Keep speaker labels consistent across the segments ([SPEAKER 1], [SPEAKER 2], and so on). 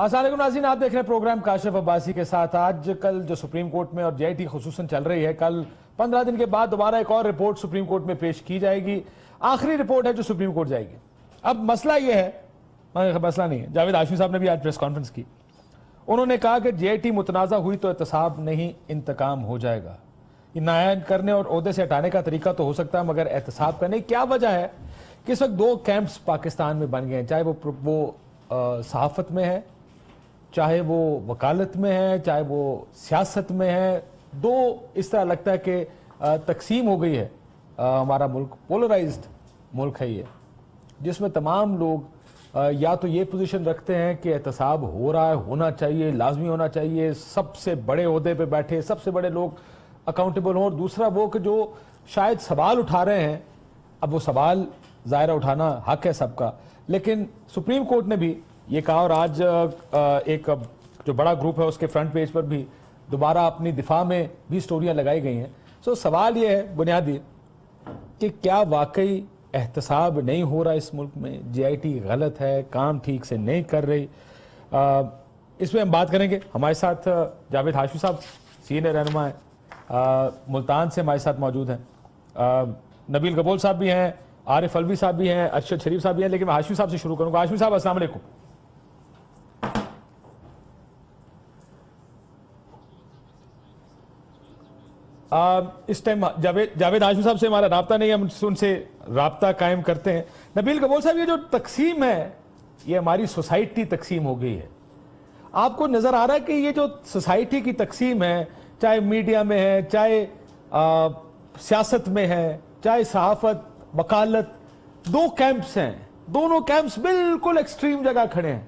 [SPEAKER 1] अस्सलाम वालेकुम नाज़रीन, आप देख रहे हैं प्रोग्राम काशिफ अब्बासी के साथ। आज कल जो सुप्रीम कोर्ट में और जेआईटी खुसूसन चल रही है, कल 15 दिन के बाद दोबारा एक और रिपोर्ट सुप्रीम कोर्ट में पेश की जाएगी। आखिरी रिपोर्ट है जो सुप्रीम कोर्ट जाएगी। अब मसला ये है, मसला नहीं है, जावेद हाशमी साहब ने भी आज प्रेस कॉन्फ्रेंस की। उन्होंने कहा कि जेआईटी मुतनाज़ा हुई तो एहतसाब नहीं, इंतकाम हो जाएगा। नायन करने और ओहदे से हटाने का तरीका तो हो सकता है, मगर एहतसाब का नहीं। क्या वजह है कि इस वक्त दो कैंप्स पाकिस्तान में बन गए हैं, चाहे वो सहाफत में है, चाहे वो वकालत में है, चाहे वो सियासत में है। दो इस तरह लगता है कि तकसीम हो गई है। हमारा मुल्क पोलराइज्ड मुल्क है ये, जिसमें तमाम लोग या तो ये पोजीशन रखते हैं कि एहतसाब हो रहा है, होना चाहिए, लाजमी होना चाहिए, सबसे बड़े ओहदे पे बैठे सबसे बड़े लोग अकाउंटेबल हों, और दूसरा वो कि जो शायद सवाल उठा रहे हैं, अब वो सवाल ज़ाहिर उठाना हक है सबका, लेकिन सुप्रीम कोर्ट ने भी ये कहा, और आज एक जो बड़ा ग्रुप है उसके फ्रंट पेज पर भी दोबारा अपनी दिफा में भी स्टोरियां लगाई गई हैं। सो सवाल ये है बुनियादी कि क्या वाकई एहतसाब नहीं हो रहा इस मुल्क में, जेआईटी गलत है, काम ठीक से नहीं कर रही। इस पर हम बात करेंगे। हमारे साथ जावेद हाशमी साहब सीनियर रहनुमा है, मुल्तान से हमारे साथ मौजूद हैं। नबील गबोल साहब भी हैं, आरिफ अलवी साहब भी हैं, अरशद शरीफ साहब भी हैं, लेकिन मैं हाशमी साहब से शुरू करूंगा। हाशमी साहब अस्सलाम वालेकुम। इस टाइम जावेद हाशमी साहब से हमारा राब्ता नहीं है, हम उनसे राब्ता कायम करते हैं। नबील गबोल साहब, ये जो तकसीम है, ये हमारी सोसाइटी तकसीम हो गई है। आपको नजर आ रहा है कि ये जो सोसाइटी की तकसीम है, चाहे मीडिया में है, चाहे सियासत में है, चाहे सहाफत, वकालत, दो कैंप्स हैं, दोनों कैंप्स बिल्कुल एक्सट्रीम जगह खड़े हैं।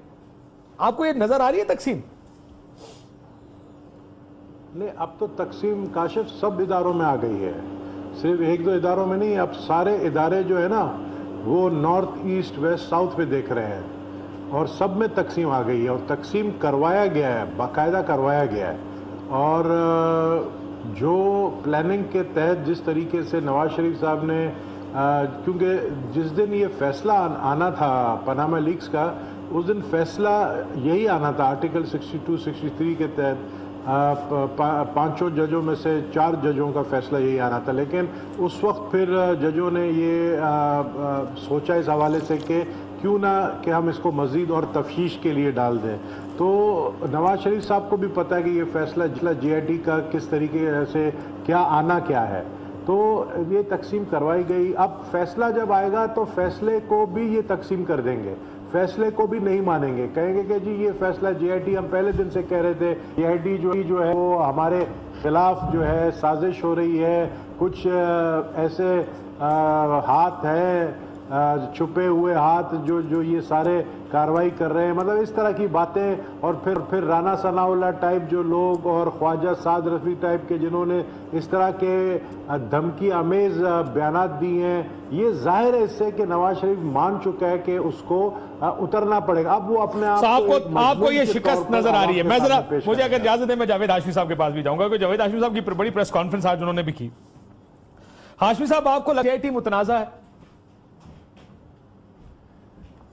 [SPEAKER 1] आपको ये नजर आ रही है तकसीम?
[SPEAKER 2] नहीं, अब तो तकसीम काशिफ सब इदारों में आ गई है, सिर्फ एक दो इदारों में नहीं। अब सारे इदारे जो है ना वो नॉर्थ ईस्ट वेस्ट साउथ पे देख रहे हैं, और सब में तकसीम आ गई है, और तकसीम करवाया गया है, बाकायदा करवाया गया है। और जो प्लानिंग के तहत जिस तरीके से नवाज शरीफ साहब ने, क्योंकि जिस दिन ये फैसला आना था पनामा लीक्स का, उस दिन फैसला यही आना था आर्टिकल 62-63 के तहत। पांचों जजों में से 4 जजों का फैसला यही आना था, लेकिन उस वक्त फिर जजों ने ये सोचा इस हवाले से कि क्यों ना कि हम इसको मज़ीद और तफ्तीश के लिए डाल दें। तो नवाज शरीफ साहब को भी पता है कि ये फैसला जेआईटी का किस तरीके से क्या आना क्या है, तो ये तकसीम करवाई गई। अब फैसला जब आएगा तो फैसले को भी ये तकसीम कर देंगे, फैसले को भी नहीं मानेंगे, कहेंगे कि जी ये फैसला जेआईटी, हम पहले दिन से कह रहे थे जेआईटी जो है वो हमारे खिलाफ जो है साजिश हो रही है, कुछ ऐसे हाथ हैं, छुपे हुए हाथ जो ये सारे कार्रवाई कर रहे हैं, मतलब इस तरह की बातें। और फिर राना सनाउल्लाह टाइप जो लोग और ख्वाजा साद रफी टाइप के जिन्होंने इस तरह के धमकी आमेज बयानात दी हैं, ये जाहिर है इससे कि नवाज शरीफ मान चुका है कि उसको उतरना पड़ेगा। अब वो अपने
[SPEAKER 1] आपको ये शिकस्त नजर आ रही है। मैं जरा, मुझे अगर इजाजत है, मैं जावेद हाशमी साहब के पास भी जाऊंगा, क्योंकि जावेद हाशमी साहब की बड़ी प्रेस कॉन्फ्रेंस आज उन्होंने भी की। हाशमी साहब, आपको जेआईटी मुतनाज़ा है?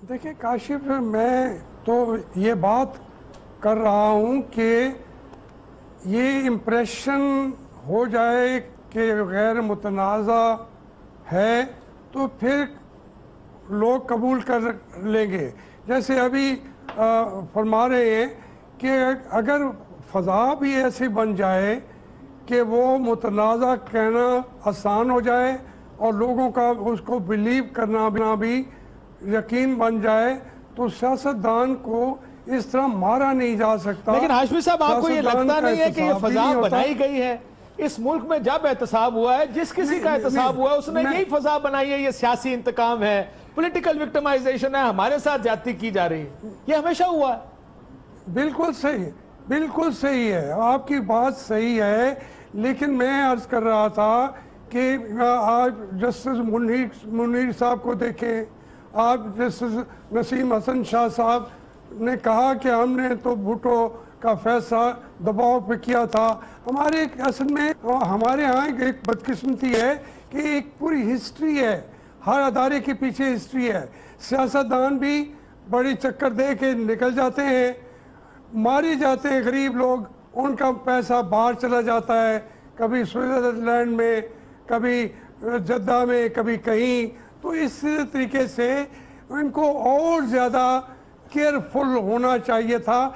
[SPEAKER 3] देखिए काशिफ, मैं तो ये बात कर रहा हूँ कि ये इम्प्रेशन हो जाए कि गैर मुतनाज़ा है तो फिर लोग कबूल कर लेंगे। जैसे अभी फरमा रहे हैं कि अगर फ़ज़ा भी ऐसी बन जाए कि वो मुतनाज़ा कहना आसान हो जाए और लोगों का उसको बिलीव करना भी यकीन बन जाए, तो सियासतदान को इस तरह मारा नहीं जा सकता।
[SPEAKER 1] लेकिन हाशमी साहब, आपको ये लगता नहीं है कि ये फजा बनाई गई है इस मुल्क में? जब एहतसाब हुआ है, जिस किसी का एहतसाब हुआ है, उसने यही फजा बनाई है, ये सियासी इंतकाम है, पॉलिटिकल विक्टिमाइजेशन है, हमारे साथ ज्यादती की जा रही है, ये हमेशा हुआ है।
[SPEAKER 3] बिल्कुल सही, बिल्कुल सही है, आपकी बात सही है। लेकिन मैं अर्ज कर रहा था कि आज जस्टिस मुनीर साहब को देखें, आप जस्टिस नसीम हसन शाह साहब ने कहा कि हमने तो भुट्टो का फैसला दबाव पे किया था। हमारे असल में हमारे यहाँ एक बदकिस्मती है कि एक पूरी हिस्ट्री है, हर अदारे के पीछे हिस्ट्री है। सियासतदान भी बड़ी चक्कर दे के निकल जाते हैं, मारे जाते हैं गरीब लोग, उनका पैसा बाहर चला जाता है, कभी स्विट्जरलैंड में, कभी जद्दा में, कभी कहीं। तो इस तरीके से इनको और ज़्यादा केयरफुल होना चाहिए था।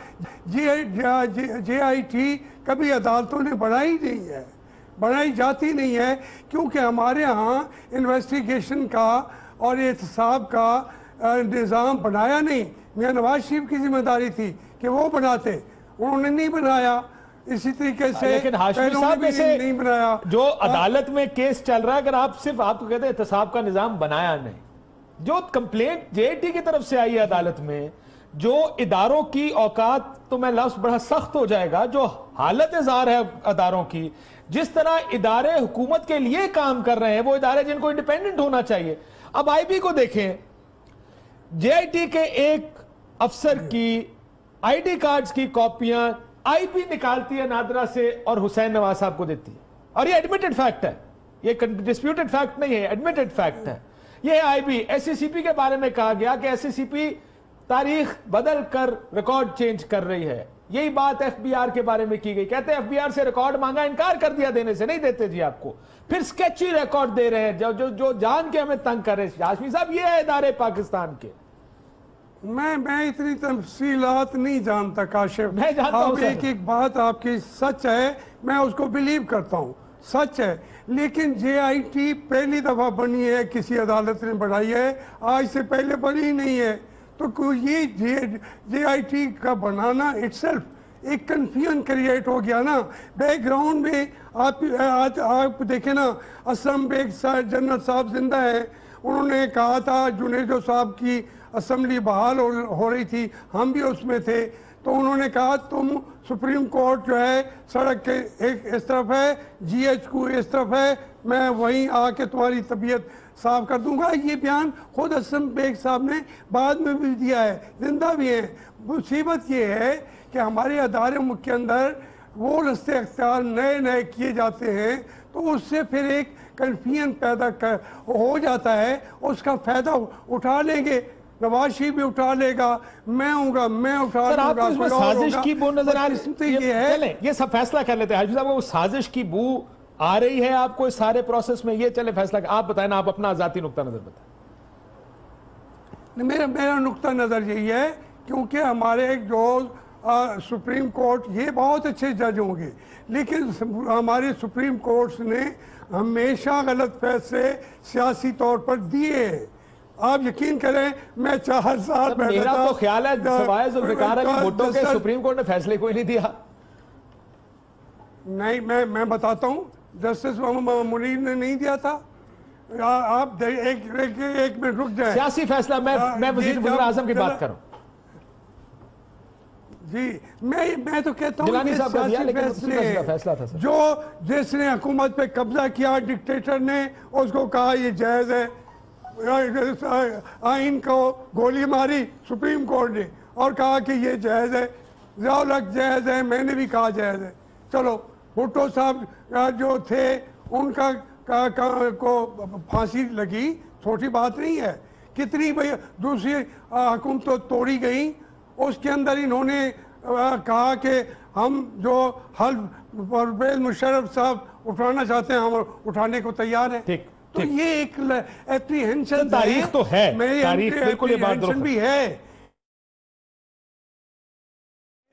[SPEAKER 3] JIT कभी अदालतों ने बनाई नहीं है, बनाई जाती नहीं है, क्योंकि हमारे यहाँ इन्वेस्टिगेशन का और एहतसाब का निज़ाम बनाया नहीं। मियाँ नवाज शरीफ की जिम्मेदारी थी कि वो बनाते, उन्होंने नहीं बनाया। इसी तरीके से
[SPEAKER 1] लेकिन हाशमी साहब
[SPEAKER 3] भी
[SPEAKER 1] जैसे
[SPEAKER 3] नहीं बनाया।
[SPEAKER 1] जो अदालत में केस चल रहा है, अगर आप सिर्फ आपको कहते हैं एहतसाब का निजाम बनाया नहीं, जो कंप्लेंट JIT की तरफ से आई है अदालत में, जो इदारों की औकात, तो मैं लफ्ज बड़ा सख्त हो जाएगा, जो हालत जार है अदारों की, जिस तरह इदारे हुकूमत के लिए काम कर रहे हैं, वो इदारे जिनको इंडिपेंडेंट होना चाहिए। अब IB को देखें, JIT के एक अफसर की ID कार्ड्स की कॉपियां IB निकालती है नादरा से और हुसैन नवाज साहब को देती है, और ये एडमिटेड फैक्ट है, ये डिस्प्यूटेड फैक्ट नहीं है, एडमिटेड फैक्ट है। ये IB SCCP के बारे में कहा गया कि SCCP तारीख बदल कर रिकॉर्ड चेंज कर रही है। यही बात FBR के बारे में की गई, कहते हैं FBR से रिकॉर्ड मांगा, इनकार कर दिया देने से, नहीं देते जी आपको। फिर स्केची रिकॉर्ड दे रहे हैं जो जान के हमें तंग कर रहे हैं। हाशमी साहब, ये है इदारे पाकिस्तान के।
[SPEAKER 3] मैं इतनी तफसीलात नहीं जानता काशिफ।
[SPEAKER 1] मैं जानता हूं
[SPEAKER 3] आप एक बात आपकी सच है, मैं उसको बिलीव करता हूँ, सच है। लेकिन JIT पहली दफा बनी है, किसी अदालत ने बनाई है, आज से पहले बनी नहीं है। तो ये JIT का बनाना इटसेल्फ एक कन्फ्यूजन क्रिएट हो गया ना। बैकग्राउंड में आप देखें ना, असलम बेग जन्नत साहब जिंदा है, उन्होंने कहा था जुनेजो साहब की असम्बली बहाल हो रही थी, हम भी उसमें थे, तो उन्होंने कहा तुम सुप्रीम कोर्ट जो है सड़क के एक इस तरफ है, GH इस तरफ है, मैं वहीं आके तुम्हारी तबीयत साफ कर दूंगा। ये बयान खुद असम बेग साहब ने बाद में भी दिया है, जिंदा भी है। मुसीबत ये है कि हमारे अदारे के अंदर वो रस्ते अख्तियार नए नए किए जाते हैं, तो उससे फिर एक कन्फ्यूजन पैदा हो जाता है। उसका फायदा उठा लेंगे, नवाज शरीफ भी उठा लेगा, मैं उठा लूंगा।
[SPEAKER 1] इसमें साजिश की बू नजर आ रही
[SPEAKER 3] है।
[SPEAKER 1] ये सब फैसला कर लेते हैं हाशमी साहब, वो साजिश की बू आ रही है आपको इस सारे प्रोसेस में? ये चले फैसला, आप बताएं ना, आप अपना जाती नुक्ता नजर बताएं।
[SPEAKER 3] मेरा नुक्ता नजर यही है, क्योंकि हमारे जो सुप्रीम कोर्ट, ये बहुत अच्छे जज होंगे, लेकिन हमारे सुप्रीम कोर्ट ने हमेशा गलत फैसले सियासी तौर पर दिए। आप यकीन करें, मैं 4 साल
[SPEAKER 1] मेरा तो ख्याल है सवाए जुल्फिकार अली भुट्टो के सुप्रीम कोर्ट ने फैसले कोई नहीं दिया।
[SPEAKER 3] नहीं, मैं बताता हूं, जस्टिस मुनीर ने नहीं दिया था। आप एक मिनट रुक जाए।
[SPEAKER 1] सियासी फैसला, मैं वज़ीर आज़म की बात करूं
[SPEAKER 3] जी। मैं तो कहता हूं
[SPEAKER 1] जिलानी साहब का दिया, लेकिन फैसला था
[SPEAKER 3] जो जिसने हुकूमत पे कब्जा किया, डिक्टेटर ने, उसको कहा ये जायज है। आइन को गोली मारी सुप्रीम कोर्ट ने और कहा कि ये जायज है, ज़ियाउल-हक जायज है, मैंने भी कहा जायज है। चलो, भुट्टो साहब जो थे उनका को फांसी लगी, छोटी बात नहीं है। कितनी दूसरी हुकूमत तोड़ी गई, उसके अंदर इन्होंने कहा कि हम जो हल्फ परवेज मुशर्रफ साहब उठाना चाहते हैं, हम उठाने को तैयार हैं।
[SPEAKER 1] ठीक,
[SPEAKER 3] तो ये एक एप्रीहेंशन
[SPEAKER 1] तारीख तो है, तारीख बिल्कुल ये बात
[SPEAKER 3] एप्रीहेंशन भी है।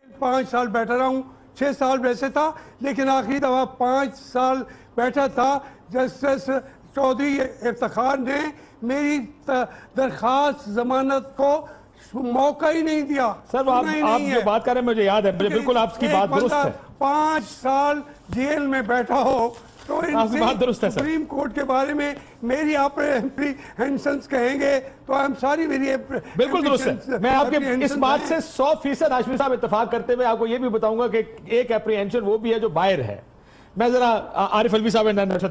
[SPEAKER 3] 5 साल बैठा रहा हूँ, 6 साल वैसे था, लेकिन आखिरी दफा 5 साल बैठा था। जस्टिस चौधरी इफ्तिखार ने मेरी दरखास्त जमानत को मौका ही नहीं दिया।
[SPEAKER 1] सर, आप जो बात कर रहे हैं मुझे याद है, मुझे बिल्कुल आपकी बात दुरुस्त है।
[SPEAKER 3] 5 साल जेल में बैठा हो तो
[SPEAKER 1] बात दुरुस्त है।
[SPEAKER 3] सुप्रीम कोर्ट के बारे में मेरी आप एप्रीहेंशंस कहेंगे तो आई एम सॉरी, मेरी
[SPEAKER 1] बिल्कुल दुरुस्त है। मैं आपके इस बात से 100% हाशमी साहब इत्तेफाक करते हुए आपको ये भी बताऊंगा कि एक एप्रीहेंशन वो भी है जो बाहर है। मैं जरा आरिफ अलवी साहब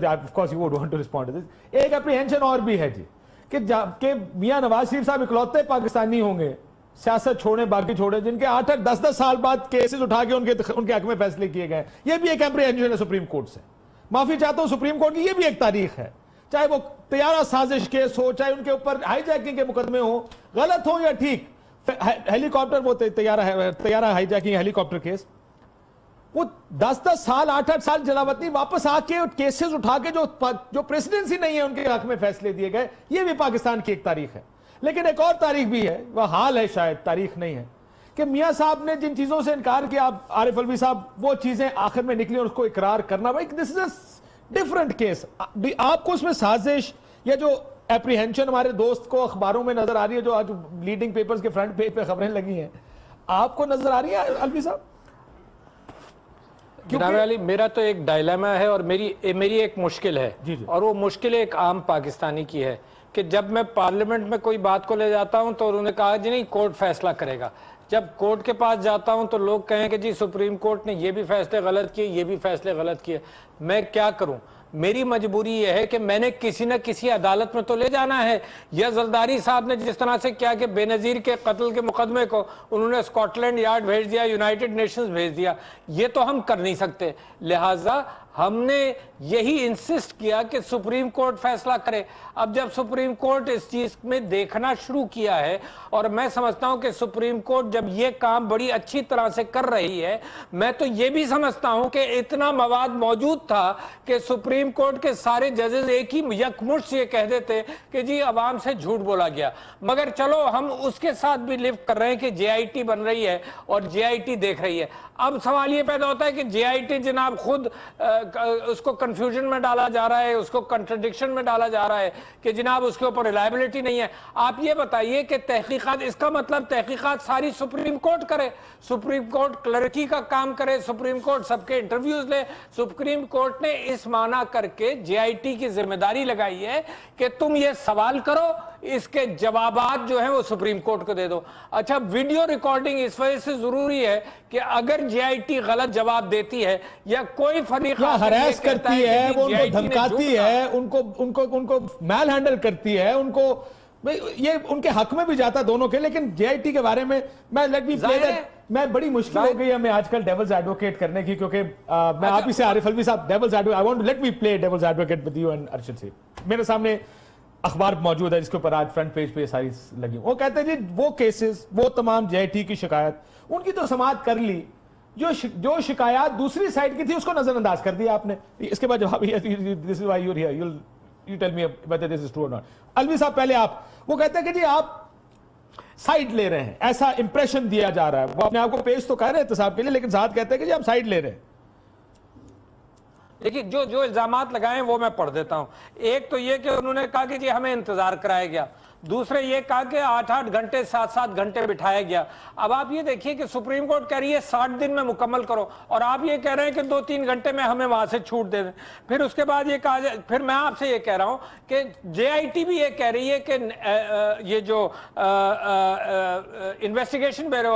[SPEAKER 1] of course you would want to respond to this. एक एप्रीहेंशन और भी है जी कि मियां नवाज शरीफ साहब इकलौते पाकिस्तानी होंगे, सियासत छोड़े बाकी छोड़े, जिनके 8-8 10-10 साल बाद केसेस उठा के उनके हक में फैसले किए गए। ये भी एक एप्रीहेंशन है सुप्रीम कोर्ट से। माफी चाहता हूं सुप्रीम कोर्ट की, ये भी एक तारीख है। चाहे वो तैयारा साजिश केस हो, चाहे उनके ऊपर हाईजैकिंग के मुकदमे हो, गलत हो या ठीक, हेलीकॉप्टर, वो तैयारा हाईजैकिंग हेलीकॉप्टर केस, वो 10-10 साल 8-8 साल जलावतनी वापस आके केसेस उठा के जो प्रेसिडेंसी नहीं है उनके हक में फैसले दिए गए, ये भी पाकिस्तान की एक तारीख है। लेकिन एक और तारीख भी है, वह हाल है शायद, तारीख नहीं है, कि मियां साहब ने जिन चीजों से इनकार किया, आरिफ अलवी साहब, वो चीजें आखिर में निकली और उसको इकरार करना, भाई this is a different case. आपको उसमें साजिश या जो एप्रीहेंशन हमारे दोस्त को अखबारों में नजर आ रही है, जो आज लीडिंग पेपर्स के फ्रंट पेज पे खबरें लगी हैं, आपको नजर आ रही है अलवी साहब?
[SPEAKER 4] जनाब अली, मेरा तो एक डायलेमा है और मेरी एक मुश्किल है।
[SPEAKER 1] जी।
[SPEAKER 4] और वो मुश्किल एक आम पाकिस्तानी की है कि जब मैं पार्लियामेंट में कोई बात को ले जाता हूं तो उन्होंने कहा जी नहीं, कोर्ट फैसला करेगा। जब कोर्ट के पास जाता हूं तो लोग कहें कि जी सुप्रीम कोर्ट ने ये भी फैसले गलत किए, ये भी फैसले गलत किए। मैं क्या करूं? मेरी मजबूरी यह है कि मैंने किसी न किसी अदालत में तो ले जाना है। या जरदारी साहब ने जिस तरह से किया कि बेनजीर के कत्ल के मुकदमे को उन्होंने स्कॉटलैंड यार्ड भेज दिया, यूनाइटेड नेशंस भेज दिया, ये तो हम कर नहीं सकते। लिहाजा हमने यही इंसिस्ट किया कि सुप्रीम कोर्ट फैसला करे। अब जब सुप्रीम कोर्ट इस चीज में देखना शुरू किया है, और मैं समझता हूं कि सुप्रीम कोर्ट जब ये काम बड़ी अच्छी तरह से कर रही है, मैं तो ये भी समझता हूं कि इतना मवाद मौजूद था कि सुप्रीम कोर्ट के सारे जजेस एक ही यकमुश्त ये कह देते कि जी अवाम से झूठ बोला गया। मगर चलो हम उसके साथ भी लिव कर रहे हैं कि JIT बन रही है और JIT देख रही है। अब सवाल ये पैदा होता है कि JIT जनाब खुद उसको कंफ्यूजन में डाला जा रहा है, उसको कंट्रडिक्शन में डाला जा रहा है कि जनाब उसके ऊपर रिलायबिलिटी नहीं है। आप ये बताइए कि तहकीकात, इसका मतलब तहकीकात सारी सुप्रीम कोर्ट करे, सुप्रीम कोर्ट क्लर्की का काम करे, सुप्रीम कोर्ट सबके इंटरव्यूज ले। सुप्रीम कोर्ट ने इस माना करके JIT की जिम्मेदारी लगाई है कि तुम ये सवाल करो, इसके जवाबात जो है वो सुप्रीम कोर्ट को दे दो। अच्छा, वीडियो रिकॉर्डिंग इस वजह से जरूरी है कि अगर JIT गलत जवाब देती है या कोई फरीक
[SPEAKER 1] हरास करती है, वो उनको धमकाती है, उनको मैल हैंडल करती है, उनको ये उनके हक में भी जाता दोनों के। लेकिन JIT के बारे में मैं बड़ी मुश्किल हो गई है हमें आजकल डेविल्स एडवोकेट करने की, क्योंकि मैं आप ही से आरिफ अलवी साहब devil's advocate, I want to let me play devil's advocate with you and Arshad से। मेरे सामने अखबार मौजूद है जिसके ऊपर आज फ्रंट पेज पे सारी लगी। वो कहते हैं जी वो केसेस, वो तमाम JIT की शिकायत उनकी तो समाअत कर ली, जो शिकायत दूसरी साइड की थी उसको नजरअंदाज कर दिया आपने। इसके बाद जवाब this is why you are here, you tell me whether this is true और नॉट। अलवी साहब पहले आप, वो कहते हैं कि जी आप साइड ले रहे हैं, ऐसा इंप्रेशन दिया जा रहा है। वो अपने आप को पेश तो कह रहे हैं एहतसाब के लिए, लेकिन साथ कहते हैं कि जी आप साइड ले रहे हैं।
[SPEAKER 4] देखिए, जो इल्जामात लगाए वो मैं पढ़ देता हूं। एक तो ये कि उन्होंने कहा कि जी हमें इंतजार कराया गया, दूसरे ये कहा कि 8-8 घंटे 7-7 घंटे बिठाया गया। अब आप ये देखिए कि सुप्रीम कोर्ट कह रही है 60 दिन में मुकम्मल करो, और आप ये कह रहे हैं कि 2-3 घंटे में हमें वहां से छूट दे दें। फिर उसके बाद ये कहा, फिर मैं आपसे ये कह रहा हूं कि JIT भी ये कह रही है कि ये जो इन्वेस्टिगेशन ब्यूरो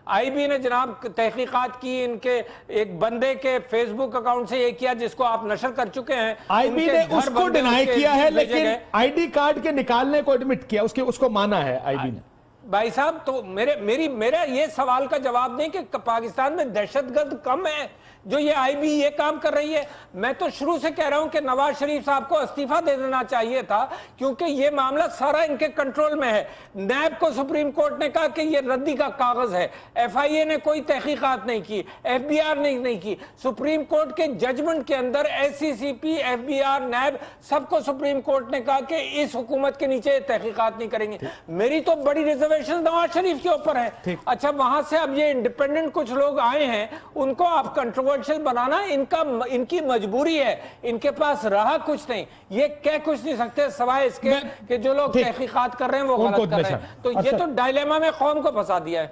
[SPEAKER 4] IB ने जनाब तहकीकात की, इनके एक बंदे के फेसबुक अकाउंट से ये किया जिसको आप नशर कर चुके हैं।
[SPEAKER 1] IB ने उसको डिनाई किया है, लेकिन ID कार्ड के निकालने को एडमिट किया, उसको माना है IB ने।
[SPEAKER 4] भाई साहब, तो मेरा ये सवाल का जवाब दें कि पाकिस्तान में दहशतगर्द कम है जो ये IB ये काम कर रही है। मैं तो शुरू से कह रहा हूं कि नवाज शरीफ साहब को इस्तीफा दे देना चाहिए था, क्योंकि ये मामला सारा इनके कंट्रोल में है। नैब को सुप्रीम कोर्ट ने कहा कि ये रद्दी का कागज है, FIA ने कोई तहकीकात नहीं की, FBR ने नहीं की। सुप्रीम कोर्ट के जजमेंट के अंदर SCCP, FBR, नैब सबको सुप्रीम कोर्ट ने कहा कि इस हुकूमत के नीचे तहकीकात नहीं करेंगे। मेरी तो बड़ी रिजर्वेशन नवाज शरीफ के ऊपर है। अच्छा, वहां से अब ये इंडिपेंडेंट कुछ लोग आए हैं, उनको आप कंट्रोवर्शियल बनाना इनकी मजबूरी है, इनके पास रहा कुछ नहीं, ये कह कुछ नहीं सकते सवाए इसके कि जो लोग तहकीकात कर रहे हैं वो गलत कर रहे हैं। तो ये तो डायलेमा में कौम को फंसा दिया है।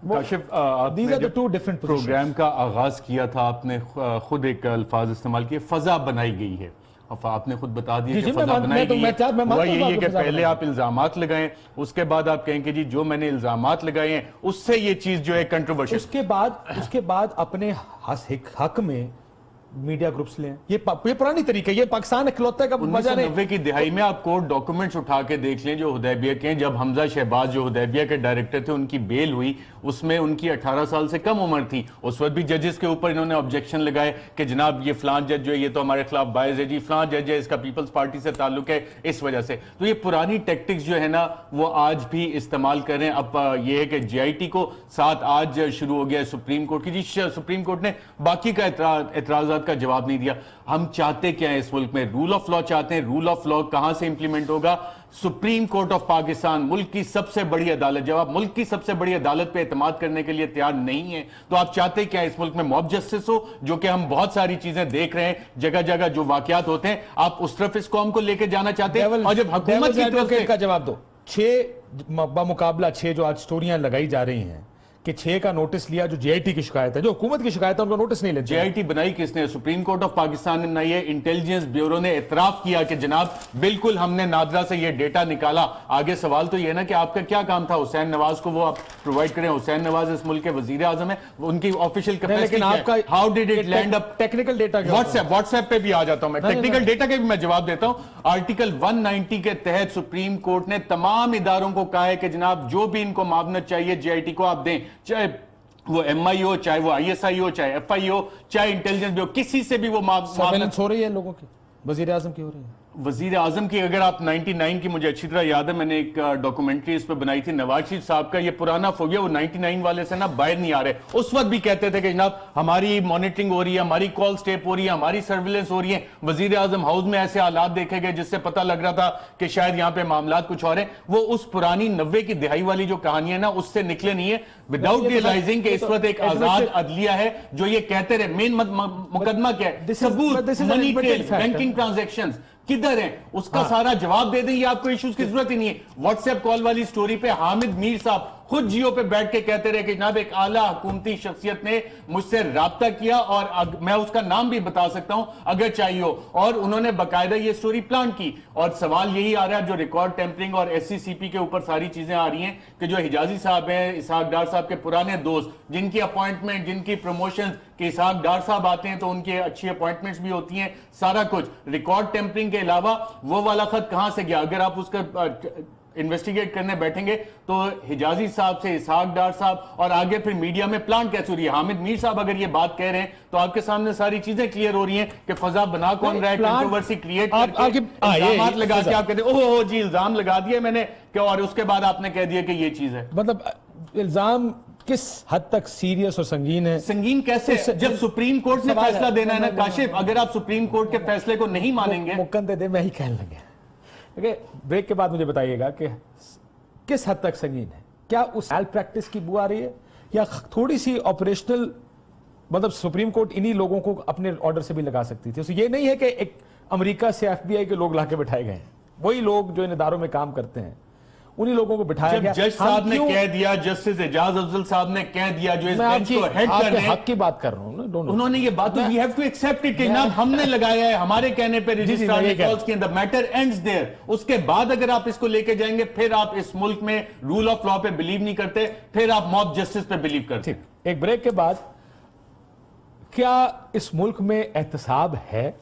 [SPEAKER 5] काशिफ, आपने जब प्रोग्राम का आगाज किया था, आपने खुद एक अल्फाज इस्तेमाल किए, फजा बनाई गई है। अब आपने खुद बता दिया कि फजा बनाई गई है। हुआ यही है कि पहले आप इल्जामात लगाएं, उसके बाद आप कहें कि जी जो मैंने इल्जामात लगाए हैं उससे ये चीज जो है कंट्रोवर्शियल।
[SPEAKER 1] उसके बाद अपने हक में मीडिया ग्रुप्स लें। ये पुरानी तरीका, ये पाकिस्तान इकलौता का मजा नहीं।
[SPEAKER 5] 1990 की दिहाई में आप कोर्ट डॉक्यूमेंट्स उठा के देख लें जो हुदैबिया के, जब हमजा शहबाज जो हुदैबिया के डायरेक्टर थे उनकी बेल हुई, उसमें उनकी 18 साल से कम उम्र थी। उस वक्त भी जजेस के ऊपर इन्होंने ऑब्जेक्शन लगाए कि जनाब ये फलां जज जो है ये तो हमारे खिलाफ बायस है जी, फलां जज है इसका पीपल्स पार्टी से ताल्लुक है इस वजह से। तो ये पुरानी टैक्टिक्स जो है ना वो आज भी इस्तेमाल कर रहे हैं। अब ये है कि JIT को साथ आज शुरू हो गया सुप्रीम कोर्ट की, जी सुप्रीम कोर्ट ने बाकी का एतराजात का जवाब नहीं दिया। हम चाहते क्या है इस मुल्क में? रूल ऑफ लॉ चाहते हैं। रूल ऑफ लॉ कहां से इंप्लीमेंट होगा? सुप्रीम कोर्ट ऑफ पाकिस्तान, मुल्क की सबसे बड़ी अदालत। जब आप मुल्क की सबसे बड़ी अदालत पे एतमाद करने के लिए तैयार नहीं है तो आप चाहते क्या इस मुल्क में? मॉब जस्टिस हो, जो कि हम बहुत सारी चीजें देख रहे हैं, जगह जगह जो वाकयात होते हैं, आप उस तरफ इस कौम को लेकर जाना चाहते हैं। और जब हुकूमत की तरफ से
[SPEAKER 1] का जवाब दो, 6 मुकाबला 6 जो आज स्टोरियां लगाई जा रही हैं कि 6 का नोटिस लिया, जो JIT की शिकायत है, जो हुकूमत की शिकायत है, उनको नोटिस नहीं लेते।
[SPEAKER 5] JIT बनाई किसने? सुप्रीम कोर्ट ऑफ पाकिस्तान ने बनाई है। इंटेलिजेंस ब्यूरो ने इतराफ किया कि जनाब बिल्कुल हमने नादरा से ये डेटा निकाला। आगे सवाल तो ये ना कि आपका क्या काम था हुसैन नवाज को वो आप प्रोवाइड करें? हुसैन नवाज इस मुल्क के वजीर आजम है, उनकी ऑफिशियल कैपेसिटी है। How did it land up?
[SPEAKER 1] Technical data
[SPEAKER 5] WhatsApp पे भी आ जाता हूं मैं, टेक्निकल डेटा के भी मैं जवाब देता हूं। आर्टिकल 190 के तहत सुप्रीम कोर्ट ने तमाम इदारों को कहा है कि जनाब जो भी इनको मावनत चाहिए JIT को आप दें, चाहे वो MI हो, चाहे वो ISI हो, चाहे FI हो, चाहे इंटेलिजेंस भी हो, किसी से भी वो
[SPEAKER 1] मावनत हो रही है लोगों की, वजीर आजम की हो रही है।
[SPEAKER 5] वजीर आजम की अगर आप 99 की, मुझे अच्छी तरह याद है, मैंने एक डॉक्यूमेंट्री इस पर बनाई थी, नवाज शरीफ साहब का ये पुराना फोबिया, वो 99 वाले से ना बाहर नहीं आ रहे। उस वक्त भी कहते थे कि जनाब हमारी मॉनिटरिंग हो रही है, हमारी कॉल टेप हो रही है, हमारी सर्विलेंस हो रही है। वजीर आजम हाउस में ऐसे हालात देखे गए जिससे पता लग रहा था कि शायद यहाँ पे मामला कुछ और है। वो उस पुरानी 90 की दिहाई वाली जो कहानी है ना, उससे निकले नहीं है, विदाउट रियलाइजिंग कि इस वक्त एक आजाद अदलिया है जो ये कहते रहे। मेन मुकदमा क्या है? सबूत, मनी ट्रेल, बैंकिंग ट्रांजेक्शन किधर है, उसका सारा जवाब दे दें। ये आपको इश्यूज की जरूरत ही नहीं है। व्हाट्सएप कॉल वाली स्टोरी पे हामिद मीर साहब खुद जियो पे बैठ के कहते रहे कि जनाब एक आला हुकूमती शख्सियत ने मुझसे राब्ता किया और मैं उसका नाम भी बता सकता हूं अगर चाहिए हो, और उन्होंने बाकायदा ये स्टोरी प्लान की। और सवाल यही आ रहा है, जो रिकॉर्ड टेम्परिंग और SCCP के ऊपर सारी चीजें आ रही हैं कि जो हिजाजी साहब हैं, इसहाक डार साहब के पुराने दोस्त, जिनकी अपॉइंटमेंट, जिनकी प्रमोशन के इसहाक डार साहब आते हैं तो उनकी अच्छी अपॉइंटमेंट्स भी होती हैं, सारा कुछ। रिकॉर्ड टेम्परिंग के अलावा वो वाला खत कहां से गया? अगर आप उसका इन्वेस्टिगेट करने बैठेंगे तो हिजाजी साहब से इसहाक डार साहब और आगे फिर मीडिया में प्लान कैसे हो रही है। हामिद मीर साहब अगर ये बात कह रहे हैं तो आपके सामने सारी चीजें क्लियर हो रही हैं कि फजा बना कौन रहा है, कंट्रोवर्सी क्रिएट करके इल्जामात लगा के आप कहते हैं ओह जी इल्जाम लगा दिए मैंने, और उसके बाद आपने कह दिया कि ये चीज है।
[SPEAKER 1] मतलब इल्जाम किस हद तक सीरियस और संगीन है?
[SPEAKER 5] संगीन कैसे? जब सुप्रीम कोर्ट ने फैसला देना है ना काशिफ, अगर आप सुप्रीम कोर्ट के फैसले को नहीं मानेंगे,
[SPEAKER 1] मुक्कन दे दे, मैं ही कहने लगे। ब्रेक के बाद मुझे बताइएगा कि किस हद तक संगीन है, क्या उस मैल प्रैक्टिस की बू आ रही है या थोड़ी सी ऑपरेशनल, मतलब सुप्रीम कोर्ट इन्हीं लोगों को अपने ऑर्डर से भी लगा सकती थी। तो ये नहीं है कि एक अमेरिका से FBI के लोग लाके बिठाए गए हैं, वही लोग जो इन इदारों में काम करते हैं उन्हीं लोगों को बिठाया गया।
[SPEAKER 5] जज साहब ने कह दिया, जस्टिस एजाज अफजल साहब ने कह दिया, जो इस बेंच को हेड कर रहे हैं,
[SPEAKER 1] हक की बात कर रहा हूं ना,
[SPEAKER 5] उन्होंने ये बात, we have to accept it कि जनाब हमने लगाया है, हमारे कहने पे रजिस्ट्रार ने कॉल्स किए, द मैटर एंड्स देयर। उसके बाद अगर आप इसको लेके जाएंगे फिर आप इस मुल्क में रूल ऑफ लॉ पे बिलीव नहीं करते, फिर आप मॉब जस्टिस पे बिलीव करते।
[SPEAKER 1] एक ब्रेक के बाद, क्या इस मुल्क में एहतसाब है,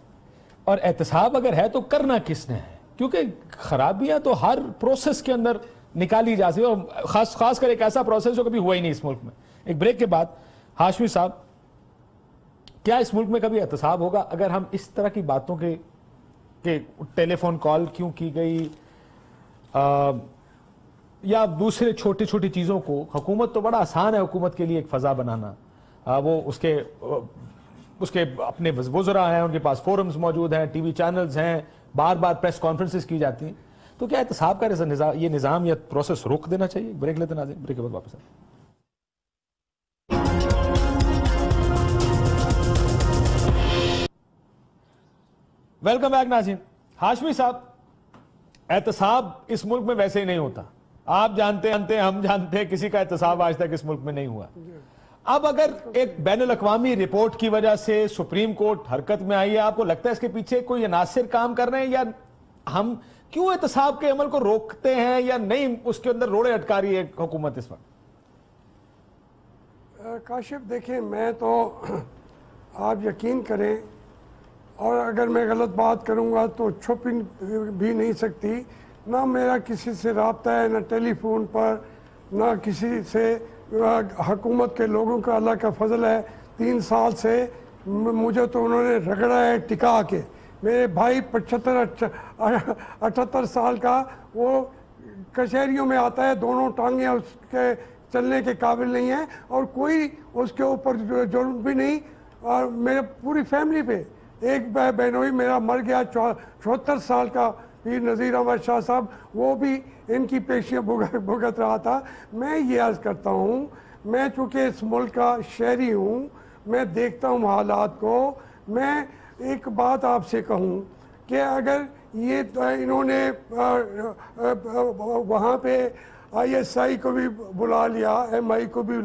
[SPEAKER 1] और एहतसाब अगर है तो करना किसने है? क्योंकि खराबियां तो हर प्रोसेस के अंदर निकाली जा सकती है, और खासकर एक ऐसा प्रोसेस जो कभी हुआ ही नहीं इस मुल्क में। एक ब्रेक के बाद हाशमी साहब, क्या इस मुल्क में कभी एहतसाब होगा अगर हम इस तरह की बातों के टेलीफोन कॉल क्यों की गई या दूसरे छोटी छोटी चीजों को? हुकूमत तो बड़ा आसान है, हुकूमत के लिए एक फजा बनाना, वो उसके अपने वज़रा हैं, उनके पास फोरम्स मौजूद हैं, TV चैनल्स हैं, बार बार प्रेस कॉन्फ्रेंसेस की जाती हैं। तो क्या एहतसाब का ये निज़ाम या प्रोसेस रोक देना चाहिए? ब्रेक लेते नाज़रीन, ब्रेक के बाद वापस आए। वेलकम बैक नाज़रीन। हाशमी साहब, एहतसाब इस मुल्क में वैसे ही नहीं होता, आप जानते हैं, हम जानते हैं, किसी का एहतसाब आज तक इस मुल्क में नहीं हुआ। अब अगर एक बैनुल अक़वामी रिपोर्ट की वजह से सुप्रीम कोर्ट हरकत में आई है, आपको लगता है इसके पीछे कोई अनासिर काम कर रहे हैं, या हम क्यों एहतसाब के अमल को रोकते हैं या नहीं, उसके अंदर रोड़े अटका रही है हुकूमत इस वक्त?
[SPEAKER 3] काशिफ देखें, मैं तो आप यकीन करें और अगर मैं गलत बात करूंगा तो छुप भी नहीं सकती। ना मेरा किसी से रब्ता है, ना टेलीफोन पर, ना किसी से हुकूमत के लोगों का। अल्लाह का फजल है, 3 साल से मुझे तो उन्होंने रगड़ा है टिका के। मेरे भाई 75-78 साल का, वो कचहरियों में आता है, दोनों टांगें उसके चलने के काबिल नहीं है और कोई उसके ऊपर जुर्म भी नहीं। और मेरे पूरी फैमिली पे एक बहनोई मेरा मर गया 74 साल का पीर नज़ीर अहमद शाह साहब, वो भी इनकी पेशियाँ भुगत रहा था। मैं ये अर्ज़ करता हूँ, मैं चूँकि इस मुल्क का शहरी हूँ, मैं देखता हूँ हालात को। मैं एक बात आपसे कहूँ कि अगर ये इन्होंने वहाँ पे ISI को भी बुला लिया, MI को भी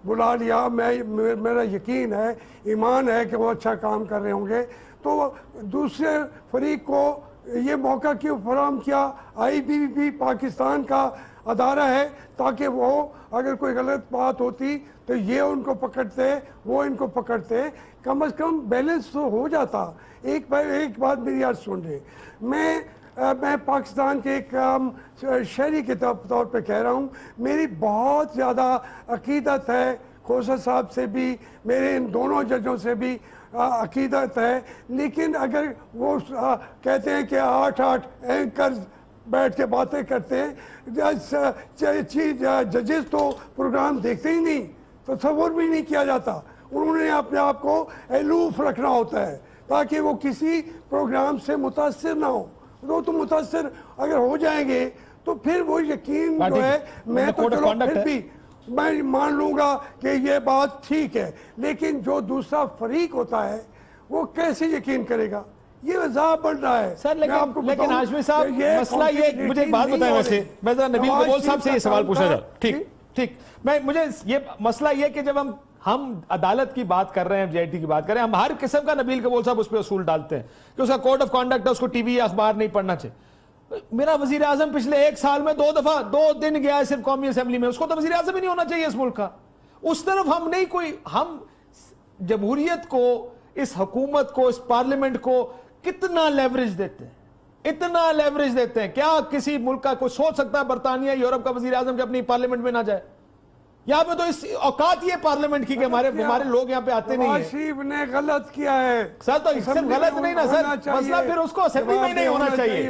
[SPEAKER 3] बुला लिया, मेरा यकीन है, ईमान है कि वो अच्छा काम कर रहे होंगे, तो दूसरे फरीक को ये मौका क्यों फराहम किया? IBB पाकिस्तान का अदारा है, ताकि वो अगर कोई गलत बात होती तो ये उनको पकड़ते, वो इनको पकड़ते, कम से कम बैलेंस तो हो जाता। एक बात मेरी याद सुन रहे, मैं पाकिस्तान के एक शहरी के तौर पे कह रहा हूँ, मेरी बहुत ज़्यादा अकीदत है, खोसा साहब से भी, मेरे इन दोनों जजों से भी अकीदत है। लेकिन अगर वो कहते हैं कि 8 एंकर बैठ के बातें करते हैं, जजेस तो प्रोग्राम देखते ही नहीं, तसव्वुर भी नहीं किया जाता। उन्होंने अपने आप को अलूफ रखना होता है ताकि वो किसी प्रोग्राम से मुतासिर ना हो। तो मुतासिर अगर हो जाएंगे तो फिर वो यकीन जो है, मैं तो चलो फिर भी मैं मान लूंगा कि ये बात ठीक है, लेकिन जो दूसरा फरीक होता है वो कैसे यकीन करेगा? ये अजाब बढ़ रहा है
[SPEAKER 1] सर। लेकिन हाशमी साहब, मसला ये, मुझे एक बात बताएं, वैसे मैं जरा नबील कबूल साहब से ये सवाल पूछा जाए। ठीक, मुझे ये मसला ये कि जब हम अदालत की बात कर रहे हैं, JIT की बात कर रहे हैं, हम हर किस्म का नबील कबूल साहब उस पर असूल डालते हैं कि उसका कोड ऑफ कॉन्डक्ट है, उसको टीवी या अखबार नहीं पढ़ना चाहिए। मेरा वजीर आजम पिछले 1 साल में 2 दिन गया है सिर्फ कौमी असेंबली में, उसको तो वजीर आजम ही नहीं होना चाहिए इस मुल्क का। उस तरफ हम नहीं, कोई हम जमहूरियत को, इस हुकूमत को, इस पार्लियामेंट को कितना लेवरेज देते हैं, इतना लेवरेज देते हैं। क्या किसी मुल्क का कोई सोच सकता है बरतानिया, यूरोप का वजीर आजम के अपनी पार्लियामेंट में ना जाए? यहाँ पे तो इस औकात ये पार्लियामेंट की कि हमारे लोग यहाँ पे आते नहीं है।
[SPEAKER 3] नवाज ने गलत किया है
[SPEAKER 1] सर, तो सिर्फ गलत नहीं ना सर, मसला फिर उसको असेंबली में नहीं होना चाहिए,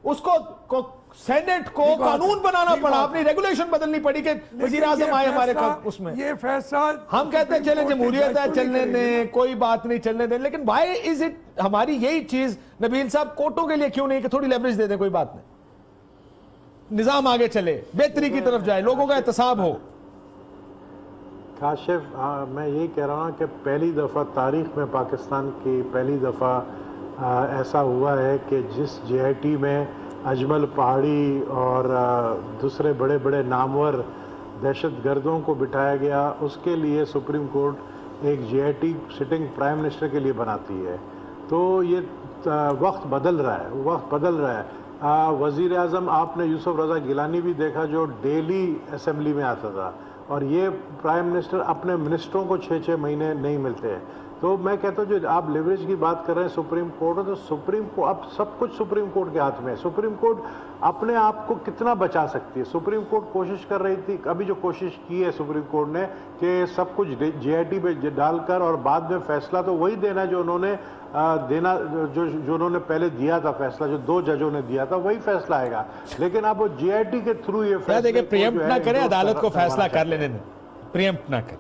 [SPEAKER 1] उसको सेनेट को कानून बनाना पड़ा, अपनी रेगुलेशन बदलनी पड़ी कि वजीर आजम आए हमारे उसमें। ये फैसला हम कहते हैं चले जमहूरियत है, चलने दें, कोई बात नहीं, चलने दें, लेकिन व्हाई इज इट हमारी यही चीज नबील साहब कोर्टों के लिए क्यों नहीं कि थोड़ी लेवरेज दे दें, कोई बात नहीं, निजाम आगे चले, बेहतरी की तरफ जाए, लोगों का एहतसाब हो।
[SPEAKER 2] काशिफ, मैं यही कह रहा हूँ कि पहली दफ़ा तारीख़ में पाकिस्तान की पहली दफ़ा ऐसा हुआ है कि जिस JIT में अजमल पहाड़ी और दूसरे बड़े बड़े नामवर दहशतगर्दों को बिठाया गया, उसके लिए सुप्रीम कोर्ट एक JIT सिटिंग प्राइम मिनिस्टर के लिए बनाती है। तो ये वक्त बदल रहा है, वक्त बदल रहा है। वज़ीर आज़म आपने यूसुफ रज़ा गिलानी भी देखा जो डेली असेंबली में आता था, और ये प्राइम मिनिस्टर अपने मिनिस्टरों को 6-6 महीने नहीं मिलते हैं। तो मैं कहता हूँ जो आप लेवरेज की बात कर रहे हैं सुप्रीम कोर्ट में, तो सुप्रीम कोर्ट अब सब कुछ सुप्रीम कोर्ट के हाथ में है। सुप्रीम कोर्ट अपने आप को कितना बचा सकती है? सुप्रीम कोर्ट कोशिश कर रही थी, अभी जो कोशिश की है सुप्रीम कोर्ट ने कि सब कुछ JIT पे डालकर और बाद में फैसला तो वही देना जो उन्होंने देना, जो उन्होंने पहले दिया था फैसला, जो 2 जजों ने दिया था वही फैसला आएगा। लेकिन अब वो JIT के थ्रू ये फैसला,
[SPEAKER 1] देखिए, प्रीएम्प्ट ना करें, अदालत को फैसला कर लेने दें, प्रीएम्प्ट ना करें।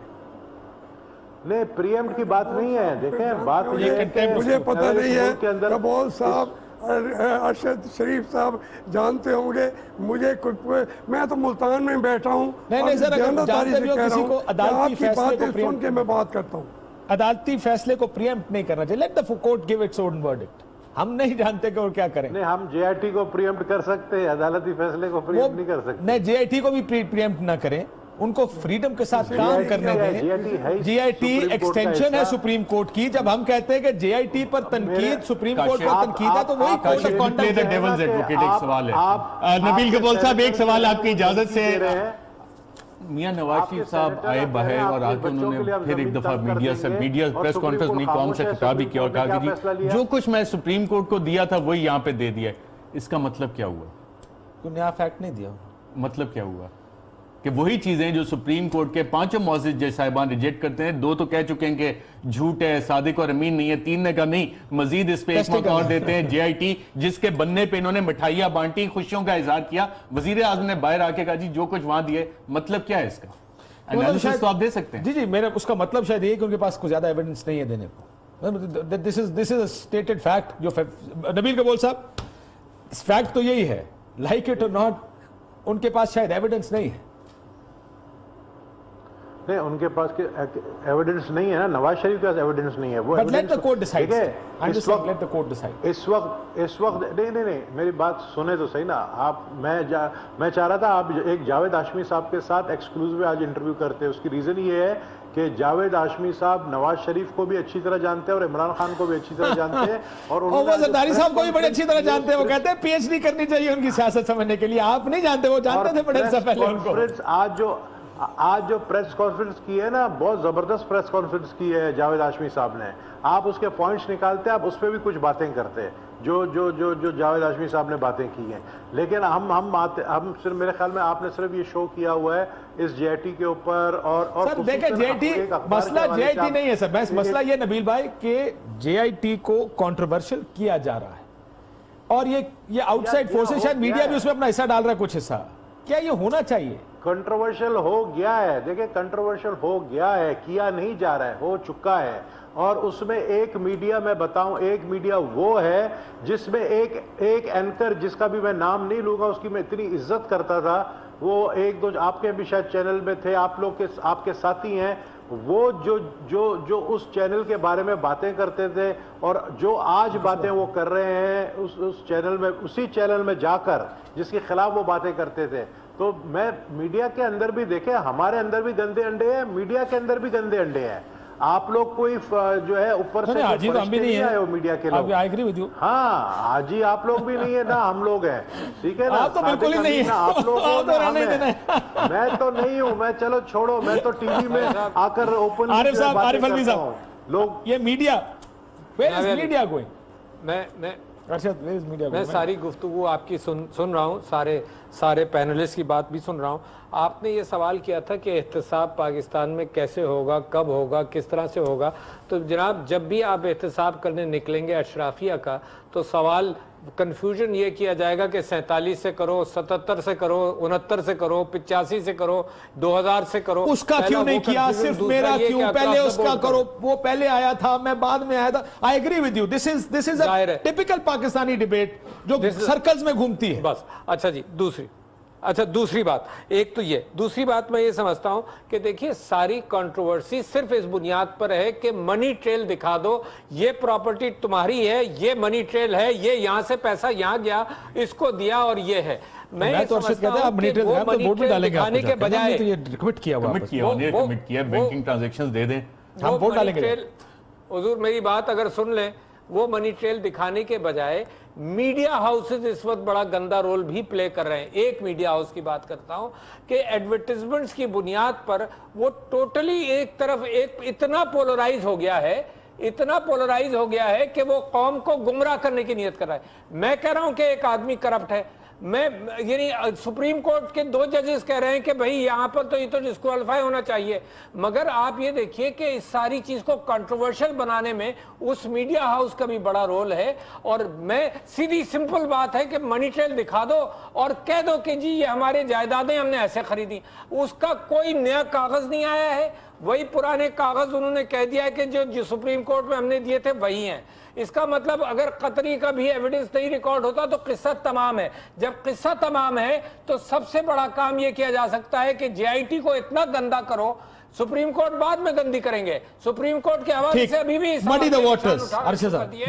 [SPEAKER 2] नहीं, प्रीएम्प्ट की बात नहीं है। देखें, बात
[SPEAKER 3] मुझे पता नहीं है, कबूल साहब, अरशद शरीफ साहब जानते होंगे, मैं तो मुल्तान में बैठा हूँ,
[SPEAKER 1] नहीं सर, अगर जानते भी हो किसी को अदालती फैसले को
[SPEAKER 3] सुन के मैं बात करता हूँ,
[SPEAKER 1] अदालती फैसले को प्रीएम्प्ट नहीं करना चाहिए। Let the court give its own verdict. हम नहीं जानते कि और क्या करें।
[SPEAKER 2] नहीं, हम JIT को प्रीएम्प्ट कर सकते हैं, अदालती फैसले को प्रीएम्प्ट नहीं कर सकते।
[SPEAKER 1] नहीं, JIT को भी प्रीएम्प्ट ना करें, उनको फ्रीडम के साथ काम करने दें। JIT एक्सटेंशन है सुप्रीम कोर्ट की। जब हम कहते हैं कि JIT पर तनकीद, सुप्रीम कोर्ट पर तनकीद है, तो वही कोर्ट ऑफ कॉन्डक्ट है।
[SPEAKER 5] डेविल्स एडवोकेट एक सवाल है, नबील कबूल साहब, एक सवाल आपकी इजाजत से। मियां नवाज शरीफ साहब आए बाहर और आके उन्होंने फिर एक दफा मीडिया प्रेस कॉन्फ्रेंस नहीं कौम से खिताब भी किया और कहा कि जी जो कुछ मैं सुप्रीम कोर्ट को दिया था वही यहाँ पे दे दिया है। इसका मतलब क्या हुआ?
[SPEAKER 1] कोई नया फैक्ट नहीं दिया।
[SPEAKER 5] मतलब क्या हुआ कि वही चीजें जो सुप्रीम कोर्ट के पांचों मौजिद जज साहिबान रिजेक्ट करते हैं, दो तो कह चुके हैं कि झूठ है, सादिक और अमीन नहीं है, तीन ने कहा नहीं मजीद इस पे एक मौका और देते हैं। JIT जिसके बनने पे इन्होंने मिठाइयां बांटी, खुशियों का इजहार किया, वजीर आजम ने बाहर आके कहा जी जो कुछ वहां दिए, मतलब क्या है इसका? एनालिसिस तो आप दे सकते हैं।
[SPEAKER 1] जी जी, मेरा उसका मतलब शायद ये कि उनके पास कोई ज्यादा एविडेंस नहीं है देने को। This is a stated fact. जो नबील कबूल साहब, फैक्ट तो यही है, लाइक इट और नॉट, उनके पास शायद एविडेंस नहीं है।
[SPEAKER 2] नहीं, उनके पास एविडेंस नहीं है ना, नवाज शरीफ के पास एविडेंस नहीं है। वो
[SPEAKER 1] But let the court decide.
[SPEAKER 2] इस वक्त let the court decide. इस वक्त नहीं, मेरी बात सुने तो सही ना आप। मैं चाह रहा था आप एक जावेद हाशमी साहब के साथ एक्सक्लूसिव आज इंटरव्यू करते हैं। उसकी रीजन ये है कि जावेद हाशमी साहब नवाज शरीफ को भी अच्छी तरह जानते हैं और इमरान खान को भी अच्छी तरह जानते हैं और
[SPEAKER 1] जरदारी साहब को भी बड़ी अच्छी तरह जानते हैं। वो कहते हैं PhD करनी चाहिए उनकी सियासत समझने के लिए। आप नहीं जानते, वो जानते थे बड़े अर्सा पहले उनको।
[SPEAKER 2] आज जो प्रेस कॉन्फ्रेंस की है ना, बहुत जबरदस्त प्रेस कॉन्फ्रेंस की है जावेद हाशमी साहब ने। आप उसके पॉइंट्स निकालते हैं, आप उस पर भी कुछ बातें करते हैं जो जावेद हाशमी साहब ने बातें की हैं। लेकिन हम सिर्फ, मेरे ख्याल में आपने सिर्फ ये शो किया हुआ है इस JIT के ऊपर और
[SPEAKER 1] सर देखें, JIT मसला JIT नहीं है सर। मसला ये नबील भाई कि JIT को कंट्रोवर्शियल किया जा रहा है और ये आउटसाइड फोर्सेस, शायद मीडिया भी उसमें अपना हिस्सा डाल रहा है, कुछ हिस्सा। क्या ये होना चाहिए?
[SPEAKER 2] कंट्रोवर्शियल हो गया है। देखिए, कंट्रोवर्शियल हो गया है, किया नहीं जा रहा है, हो चुका है। और उसमें एक मीडिया, मैं बताऊं, एक मीडिया वो है जिसमें एक एंकर जिसका भी मैं नाम नहीं लूंगा, उसकी मैं इतनी इज्जत करता था, वो एक दो आपके भी शायद चैनल में थे, आप लोग के आपके साथी हैं, वो जो उस चैनल के बारे में बातें करते थे और जो आज बातें वो कर रहे हैं उस चैनल में, उसी चैनल में जाकर जिसके खिलाफ वो बातें करते थे। तो मैं मीडिया के अंदर भी देखे, हमारे अंदर भी गंदे अंडे हैं, मीडिया के अंदर भी गंदे अंडे हैं। आप लोग कोई जो है ऊपर से
[SPEAKER 1] हाजी तो हम भी नहीं है
[SPEAKER 2] वो मीडिया के लोग।
[SPEAKER 1] I agree with you.
[SPEAKER 2] हाँ, हाजी आप लोग भी नहीं है ना, हम लोग हैं, ठीक है ना।
[SPEAKER 1] आप तो बिल्कुल ही नहीं है।
[SPEAKER 2] आप लोग
[SPEAKER 1] मैं
[SPEAKER 2] तो नहीं हूँ, मैं चलो छोड़ो, मैं तो टीवी में आकर ओपन
[SPEAKER 1] आरिफ साहब, आरिफ अलवी साहब, लोग ये media, where is media going?
[SPEAKER 4] मैं सारी गुफ्तगू आपकी सुन रहा हूँ, सारे पैनलिस्ट की बात भी सुन रहा हूँ। आपने ये सवाल किया था कि एहतसाब पाकिस्तान में कैसे होगा, कब होगा, किस तरह से होगा। तो जनाब, जब भी आप एहतसाब करने निकलेंगे अशराफिया का, तो सवाल कंफ्यूजन ये किया जाएगा कि 47 से करो, 77 से करो, 69 से करो, 85 से करो, 2000 से करो।
[SPEAKER 1] उसका क्यों नहीं किया? सिर्फ मेरा क्यों? पहले उसका करो, वो पहले आया था, मैं बाद में आया था। I agree with you, this is a typical Pakistani debate जो सर्कल्स में घूमती है बस।
[SPEAKER 4] अच्छा जी, दूसरी बात, एक तो ये, दूसरी बात मैं ये समझता हूं कि देखिए सारी कंट्रोवर्सी सिर्फ इस बुनियाद पर है कि मनी ट्रेल दिखा दो, ये प्रॉपर्टी तुम्हारी है, ये मनी ट्रेल है, ये यहां से पैसा यहां गया, इसको दिया और ये है। मैं
[SPEAKER 1] तो अर्शद कहता है आप मनी ट्रेल दिखाने
[SPEAKER 4] के बजाय
[SPEAKER 1] कमिट किया
[SPEAKER 5] बैंकिंग ट्रांजैक्शंस दे दें,
[SPEAKER 1] हम वोट डालेंगे।
[SPEAKER 4] हुजूर मेरी बात अगर सुन लें, वो मनी ट्रेल दिखाने के बजाय मीडिया हाउसेस इस वक्त बड़ा गंदा रोल भी प्ले कर रहे हैं। एक मीडिया हाउस की बात करता हूं कि एडवर्टाइजमेंट्स की बुनियाद पर वो टोटली एक तरफ इतना पोलराइज हो गया है कि वो कौम को गुमराह करने की नियत कर रहा है। मैं कह रहा हूं कि एक आदमी करप्ट है, यानी सुप्रीम कोर्ट के 2 जजेस कह रहे हैं कि भाई यहां पर तो ये तो डिस्क्वालीफाई होना चाहिए। मगर आप ये देखिए कि इस सारी चीज को कंट्रोवर्शियल बनाने में उस मीडिया हाउस का भी बड़ा रोल है। और मैं सीधी सिंपल बात है कि मनी ट्रेल दिखा दो और कह दो कि जी ये हमारे जायदादें हमने ऐसे खरीदी, उसका कोई नया कागज नहीं आया है, वही पुराने कागज उन्होंने कह दिया है कि जो सुप्रीम कोर्ट में हमने दिए थे वही हैं। इसका मतलब अगर कतरी का भी एविडेंस नहीं रिकॉर्ड होता तो किस्सा तमाम है। जब किस्सा तमाम है तो सबसे बड़ा काम यह किया जा सकता है कि JIT को इतना गंदा करो, सुप्रीम कोर्ट बाद में गंदी करेंगे। सुप्रीम कोर्ट के हवाले से अभी भी
[SPEAKER 1] मडी द वाटर्स।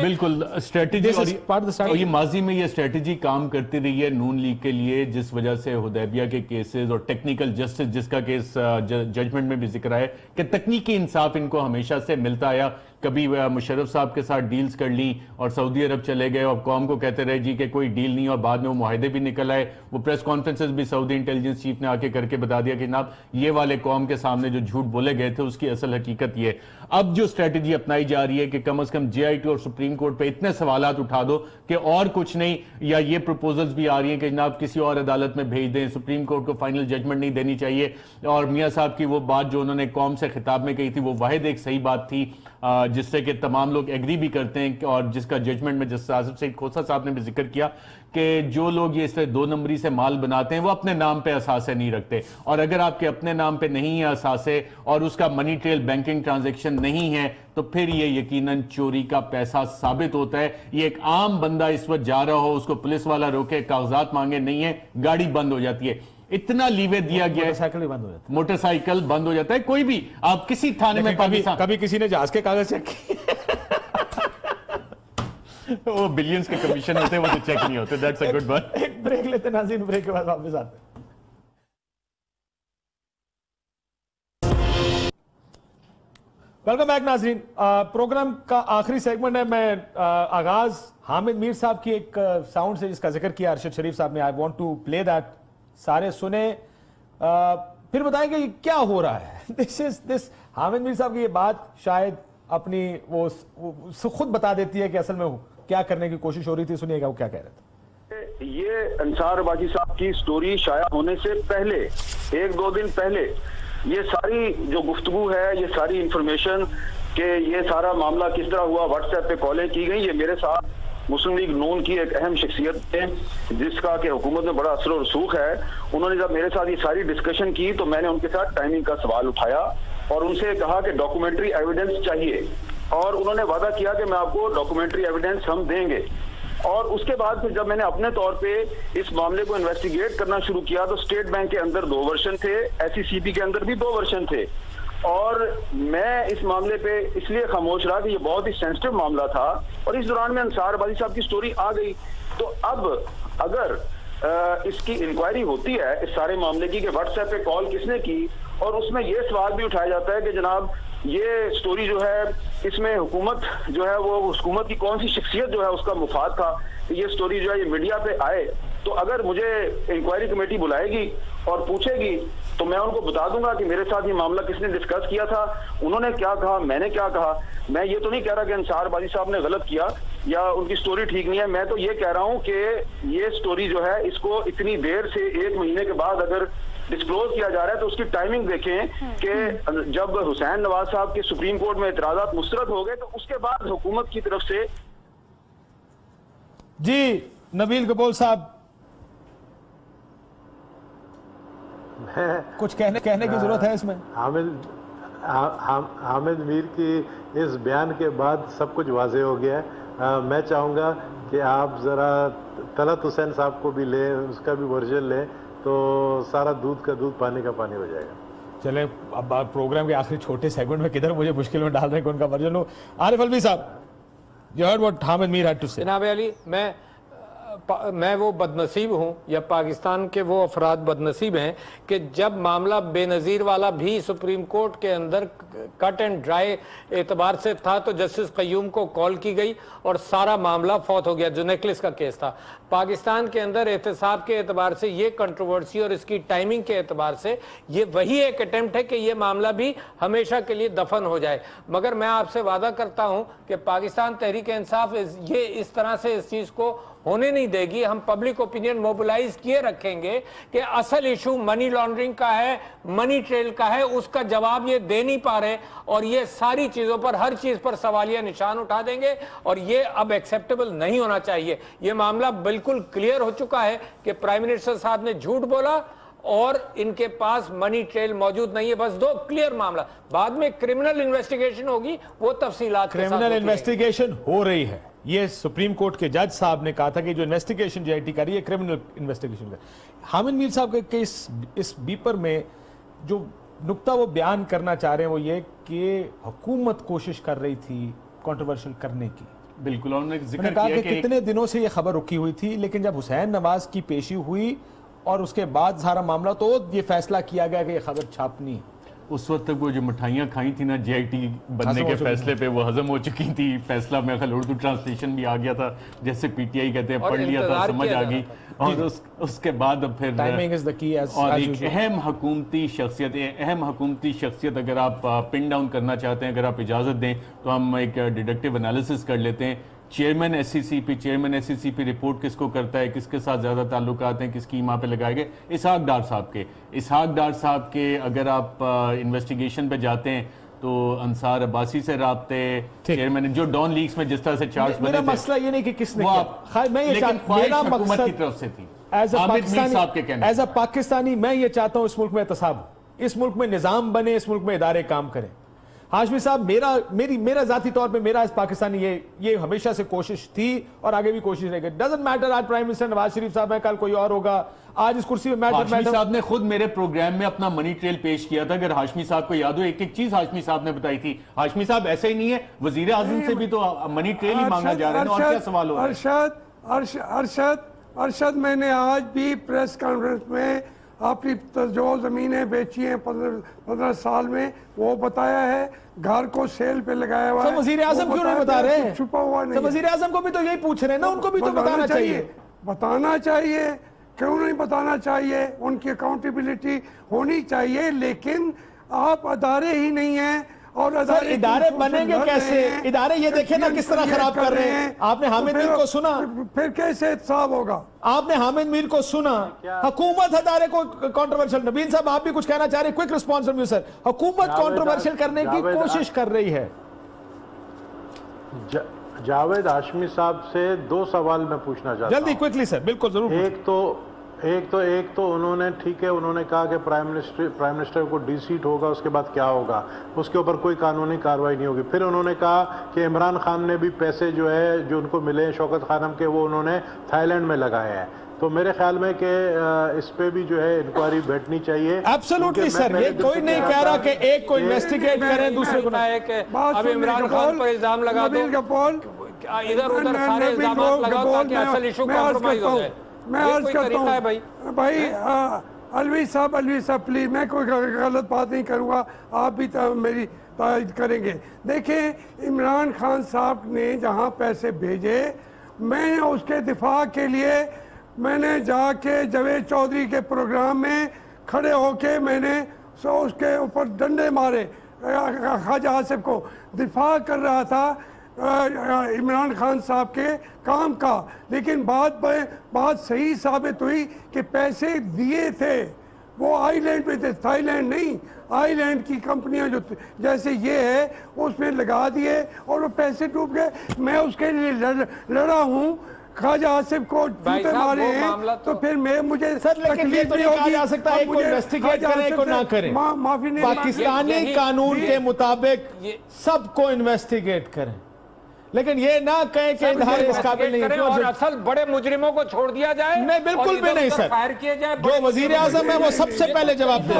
[SPEAKER 5] बिल्कुल स्ट्रेटेजी, और ये माजी में ये स्ट्रेटेजी काम करती रही है नून लीग के लिए, जिस वजह से हुदैबिया के केसेस और टेक्निकल जस्टिस जिसका केस जजमेंट में भी जिक्र है कि तकनीकी इंसाफ इनको हमेशा से मिलता आया। कभी मुशर्रफ साहब के साथ डील्स कर ली और सऊदी अरब चले गए और कौम को कहते रहे जी कि कोई डील नहीं, और बाद में वो मुआहदे भी निकल आए। वो प्रेस कॉन्फ्रेंसेस भी सऊदी इंटेलिजेंस चीफ ने आके करके बता दिया कि जनाब ये वाले कौम के सामने जो झूठ बोले गए थे उसकी असल हकीकत ये। अब जो स्ट्रेटजी अपनाई जा रही है कि कम से कम JIT और सुप्रीम कोर्ट पे इतने सवालात उठा दो कि और कुछ नहीं, या ये प्रपोजल्स भी आ रही हैं कि जनाब किसी और अदालत में भेज दें, सुप्रीम कोर्ट को फाइनल जजमेंट नहीं देनी चाहिए। और मियां साहब की वो बात जो उन्होंने कौम से खिताब में कही थी वो वाहिद एक सही बात थी, जिससे कि तमाम लोग एग्री भी करते हैं, और जिसका जजमेंट में जस्टिस आसिफ सईद खोसा साहब ने भी जिक्र किया कि जो लोग ये इस तरह 2 नंबरी से माल बनाते हैं वो अपने नाम पे असासे नहीं रखते, और अगर आपके अपने नाम पे नहीं है असासे और उसका मनी ट्रेल बैंकिंग ट्रांजैक्शन नहीं है तो फिर ये यकीनन चोरी का पैसा साबित होता है। ये एक आम बंदा इस वक्त जा रहा हो, उसको पुलिस वाला रोके, कागजात मांगे, नहीं है, गाड़ी बंद हो जाती है। इतना लीवे दिया गया है,
[SPEAKER 1] मोटरसाइकिल भी बंद हो जाता है,
[SPEAKER 5] मोटरसाइकिल बंद हो जाता है। कोई भी आप किसी थाने में
[SPEAKER 1] कभी किसी ने जहाज के कागज चेक किए
[SPEAKER 5] वो बिलियंस के कमीशन होते हैं, वो तो चेक नहीं होते। That's a good one.
[SPEAKER 1] एक ब्रेक लेते नाज़रीन, ब्रेक के बाद वापस आते हैं। वेलकम बैक नाज़रीन। प्रोग्राम का आखिरी सेगमेंट है। मैं आगाज हामिद मीर साहब की एक साउंड से जिसका जिक्र किया अरशद शरीफ साहब ने, I want to play that, सारे सुने, फिर बताएंगे ये क्या हो रहा है। दिस हामिद मीर साहब की ये बात शायद अपनी वो खुद बता देती है कि असल में क्या करने की कोशिश हो रही थी। सुनिएगा वो क्या कह रहे थे।
[SPEAKER 6] ये अंसार बाजी साहब की स्टोरी शाया होने से पहले 1-2 दिन पहले ये सारी जो गुफ्तगू है, ये सारी इंफॉर्मेशन कि ये सारा मामला किस तरह हुआ, व्हाट्सएप पे कॉलें की गई, ये मेरे साथ मुस्लिम लीग नून की एक अहम शख्सियत है जिसका कि हुकूमत में बड़ा असर और रसूख है। उन्होंने जब मेरे साथ ये सारी डिस्कशन की तो मैंने उनके साथ टाइमिंग का सवाल उठाया और उनसे कहा कि डॉक्यूमेंट्री एविडेंस चाहिए, और उन्होंने वादा किया कि मैं आपको डॉक्यूमेंट्री एविडेंस हम देंगे। और उसके बाद फिर जब मैंने अपने तौर पे इस मामले को इन्वेस्टिगेट करना शुरू किया तो स्टेट बैंक के अंदर 2 वर्जन थे, SECP के अंदर भी 2 वर्जन थे, और मैं इस मामले पे इसलिए खामोश रहा कि ये बहुत ही सेंसिटिव मामला था। और इस दौरान में अंसार बाजी साहब की स्टोरी आ गई। तो अब अगर इसकी इंक्वायरी होती है इस सारे मामले की कि व्हाट्सएप पे कॉल किसने की, और उसमें यह सवाल भी उठाया जाता है कि जनाब ये स्टोरी जो है इसमें हुकूमत जो है वो हुकूमत की कौन सी शख्सियत जो है उसका मुफाद था, ये स्टोरी जो है ये मीडिया पे आए, तो अगर मुझे इंक्वायरी कमेटी बुलाएगी और पूछेगी तो मैं उनको बता दूंगा कि मेरे साथ ये मामला किसने डिस्कस किया था, उन्होंने क्या कहा, मैंने क्या कहा। मैं ये तो नहीं कह रहा कि अंसार बाजी साहब ने गलत किया या उनकी स्टोरी ठीक नहीं है, मैं तो ये कह रहा हूँ कि ये स्टोरी जो है इसको इतनी देर से 1 महीने के बाद अगर डिस्क्लोज किया जा रहा है तो उसकी टाइमिंग देखें कि जब हुसैन नवाज साहब के सुप्रीम कोर्ट में इतराज़ात मुस्तरद हो गए तो उसके बाद हुकूमत की तरफ से।
[SPEAKER 1] जी नबील कपूर साहब, कुछ कहने की जरूरत है इसमें।
[SPEAKER 2] हामिद मीर की इस बयान के बाद सब कुछ वाजे हो गया है। मैं चाहूँगा कि आप ज़रा तलत हुसैन साहब को भी लें, उसका भी वर्जन लें, तो सारा दूध का दूध पानी का पानी हो जाएगा।
[SPEAKER 1] चले अब प्रोग्राम के आखिरी छोटे सेगमेंट में किधर मुझे मुश्किल में डाल रहे हैं कि उनका वर्जन हो। आरिफ अलवी साहब, you heard what Hamid Mir had to say।
[SPEAKER 4] जनाब अली, मैं वो बदनसीब हूँ या पाकिस्तान के वो अफराद बदनसीब हैं कि जब मामला बेनज़ीर वाला भी सुप्रीम कोर्ट के अंदर कट एंड ड्राई एतबार से था तो जस्टिस क़य्यूम को कॉल की गई और सारा मामला फौत हो गया, जो नेकलेस का केस था। पाकिस्तान के अंदर एहतसाब के एतबार से ये कंट्रोवर्सी और इसकी टाइमिंग के एतबार से ये वही एक अटेम्प्ट है कि ये मामला भी हमेशा के लिए दफन हो जाए। मगर मैं आपसे वादा करता हूँ कि पाकिस्तान तहरीक इंसाफ ये इस तरह से इस चीज़ को होने नहीं देगी। हम पब्लिक ओपिनियन मोबिलाइज किए रखेंगे कि असल इशू मनी लॉन्ड्रिंग का है, मनी ट्रेल का है, उसका जवाब ये दे नहीं पा रहे और ये सारी चीज़ों पर हर चीज़ पर सवालिया निशान उठा देंगे और ये अब एक्सेप्टेबल नहीं होना चाहिए। ये मामला बिल्कुल क्लियर हो चुका है कि प्राइम मिनिस्टर साहब ने झूठ बोला और इनके पास मनी ट्रेल मौजूद नहीं है। बस 2 क्लियर मामला, बाद में क्रिमिनल इन्वेस्टिगेशन होगी, वो तफसीलात
[SPEAKER 1] क्रिमिनल इन्वेस्टिगेशन हो रही है। ये सुप्रीम कोर्ट के जज साहब ने कहा था कि जो इन्वेस्टिगेशन JIT कर रही है क्रिमिनल इन्वेस्टिगेशन कर। हामिद मीर साहब के केस इस बीपर में जो नुक्ता वो बयान करना चाह रहे हैं वो ये कि हुकूमत कोशिश कर रही थी कंट्रोवर्शियल करने की।
[SPEAKER 5] बिल्कुल, उन्होंने जिक्र
[SPEAKER 1] किया कि कितने दिनों से ये खबर रुकी हुई थी, लेकिन जब हुसैन नवाज की पेशी हुई और उसके बाद सारा मामला तो ये फैसला किया गया कि ये खबर छापनी।
[SPEAKER 5] उस वक्त तक वो जो मिठाइयाँ खाई थी ना JIT बनने के फैसले पे, वो हजम हो चुकी थी। फैसला में खैर उर्दू ट्रांसलेशन भी आ गया था, जैसे PTI कहते हैं, पढ़ लिया था, समझ आ गई। और उसके बाद अब फिर
[SPEAKER 1] टाइमिंग इज द की
[SPEAKER 5] और एक अहम हुकूमती शख्सियत अगर आप पिन डाउन करना चाहते हैं, अगर आप इजाज़त दें तो हम एक डिडक्टिव एनालिसिस कर लेते हैं। चेयरमैन SEC रिपोर्ट किसको करता है, किसके साथ ज़्यादा ताल्लुकात हैं, किसकी वहाँ पे लगाए गए? इसहाक डार साहब के अगर आप इन्वेस्टिगेशन पे जाते हैं तो अंसार अब्बासी से राब्ते, चेयरमैन जो डॉन लीग्स में जिस तरह से चार्ट्स बने थे,
[SPEAKER 1] मेरा मसला ये नहीं कि किसने किया, मैं ये
[SPEAKER 5] मेरा मकसद की तरफ से थी।
[SPEAKER 1] एज अ पाकिस्तानी मैं ये चाहता हूँ इस मुल्क में एहतसाब हो, इस मुल्क में निजाम बने, इस मुल्क में इदारे काम करें। हाशमी साहब, मेरा जाती तौर पे मेरा इस पाकिस्तानी ये हमेशा से कोशिश थी और आगे भी कोशिश रहेगी। डजंट मैटर आज प्राइम मिनिस्टर नवाज शरीफ साहब है, कल कोई और होगा, आज इस कुर्सी पे हाशमी साहब ने खुद मेरे प्रोग्राम में अपना मनी ट्रेल पेश किया था। अगर हाशमी साहब को याद हो, एक एक चीज हाशमी साहब ने बताई थी। हाशमी साहब ऐसे ही नहीं है, वजीर आजम से भी तो मनी ट्रेल ही मांगा जा रहा है, और क्या सवाल हो रहा है?
[SPEAKER 3] अरशद, मैंने आज भी प्रेस कॉन्फ्रेंस में अपनी जो जमीनें बेची हैं 15 साल में वो बताया है, घर को सेल पे लगाया हुआ है।
[SPEAKER 1] वजीर आजम क्यों नहीं बता रहे?
[SPEAKER 3] छुपा हुआ नहीं।
[SPEAKER 1] वजीर आजम को भी तो यही पूछ रहे हैं ना, उनको भी तो बताना
[SPEAKER 3] चाहिए। क्यों नहीं बताना चाहिए? उनकी अकाउंटेबिलिटी होनी चाहिए, लेकिन आप अदारे ही नहीं हैं। और
[SPEAKER 1] इदारे बनेंगे कैसे? इदारे ये देखें ना किस तरह खराब कर रहे हैं। आपने हामिद मीर को सुना,
[SPEAKER 3] फिर कैसे एहतसाब होगा?
[SPEAKER 1] आपने हामिद मीर को सुना, हुकूमत अदारे को कंट्रोवर्शियल। नबील साहब आप भी कुछ कहना चाह रहे हैं? Quick response from you sir. हुकूमत कंट्रोवर्शियल करने की कोशिश कर रही है।
[SPEAKER 2] जावेद हाशमी साहब से 2 सवाल मैं पूछना चाहता हूं।
[SPEAKER 1] जल्दी क्विकली सर, बिल्कुल जरूर।
[SPEAKER 2] एक तो उन्होंने, ठीक है, उन्होंने कहा कि प्राइम मिनिस्टर को डिसीट होगा, उसके बाद क्या होगा, उसके ऊपर कोई कानूनी कार्रवाई नहीं होगी। फिर उन्होंने कहा कि इमरान खान ने भी पैसे जो है जो उनको मिले शौकत खानम के, वो उन्होंने थाईलैंड में लगाए हैं। तो मेरे ख्याल में कि इस पे भी जो है इंक्वायरी बैठनी चाहिए।
[SPEAKER 1] एब्सोल्युटली सर, ये कोई नहीं कह रहा कि एक को इन्वेस्टिगेट करें, दूसरे को
[SPEAKER 4] अब इमरान खान पर इल्जाम लगा दो, इधर उधर सारे इल्जाम लगाओ ताकि असल इशू कॉम्प्रोमाइज हो जाए।
[SPEAKER 3] मैं अर्ज करता हूँ भाई अलवी साहब प्लीज, मैं कोई गलत बात नहीं करूँगा, आप भी मेरी तारीफ करेंगे। देखें, इमरान खान साहब ने जहाँ पैसे भेजे, मैं उसके दिफा के लिए मैंने जाके जावेद चौधरी के प्रोग्राम में खड़े होके मैंने उसके ऊपर डंडे मारे, ख्वाजा आसिफ को दिफा कर रहा था इमरान खान साहब के काम का। लेकिन बात सही साबित हुई कि पैसे दिए थे वो आइलैंड पे थे, थाईलैंड नहीं। आइलैंड की कंपनियां जो जैसे ये है उसमें लगा दिए और वो पैसे डूब गए। मैं उसके लिए लड़ा हूँ, ख्वाजा आसिफ को जूते मारे हैं, तो फिर मुझे
[SPEAKER 1] तकलीफ नहीं होगी। जा सकता है को इन्वेस्टिगेट करें, को ना करें।
[SPEAKER 3] माफी नहीं,
[SPEAKER 1] पाकिस्तानी कानून के मुताबिक सबको इन्वेस्टिगेट करें, लेकिन ये ना कहें कि इधारे इस काबिल नहीं है
[SPEAKER 4] और असल बड़े मुजरिमों को छोड़ दिया जाए।
[SPEAKER 1] नहीं, बिल्कुल भी नहीं सर।
[SPEAKER 4] फायर किए जाए,
[SPEAKER 1] जो वजीर आजम है वो सबसे पहले जवाब दे।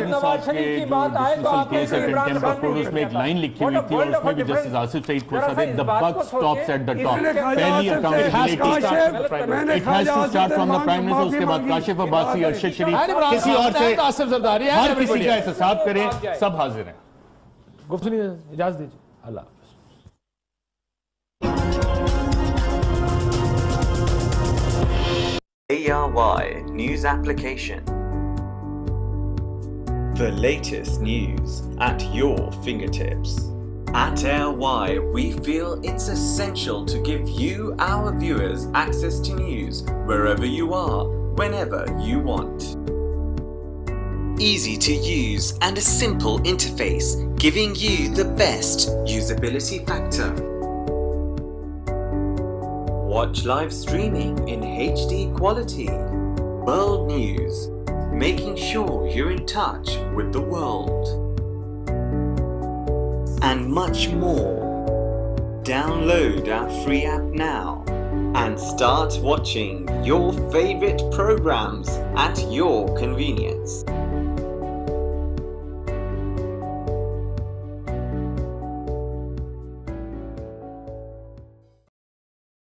[SPEAKER 4] नवाज शरीफ की बात आए तो आपने इमरान खान को
[SPEAKER 5] उसमें एक लाइन लिखी हुई थी और उसमें भी जस्टिस आसिफ सईद खुर्शीद ने the buck stops at the top, पहली accountability it has to start from the prime minister, उसके बाद काशिफ अब्बासी, अरशद शरीफ, किसी और से
[SPEAKER 1] आसिफ जरदारी,
[SPEAKER 5] हर किसी का एहतसाब करें, सब हाजिर हैं।
[SPEAKER 1] गुफ्तगू इजाजत दीजिए। अल्लाह।
[SPEAKER 7] ARY News Application. The latest news at your fingertips. At ARY, we feel it's essential to give you, our viewers, access to news wherever you are, whenever you want. Easy to use and a simple interface, giving you the best usability factor. Watch live streaming in HD quality. World news, making sure you're in touch with the world. And much more. Download our free app now and start watching your favorite programs at your convenience.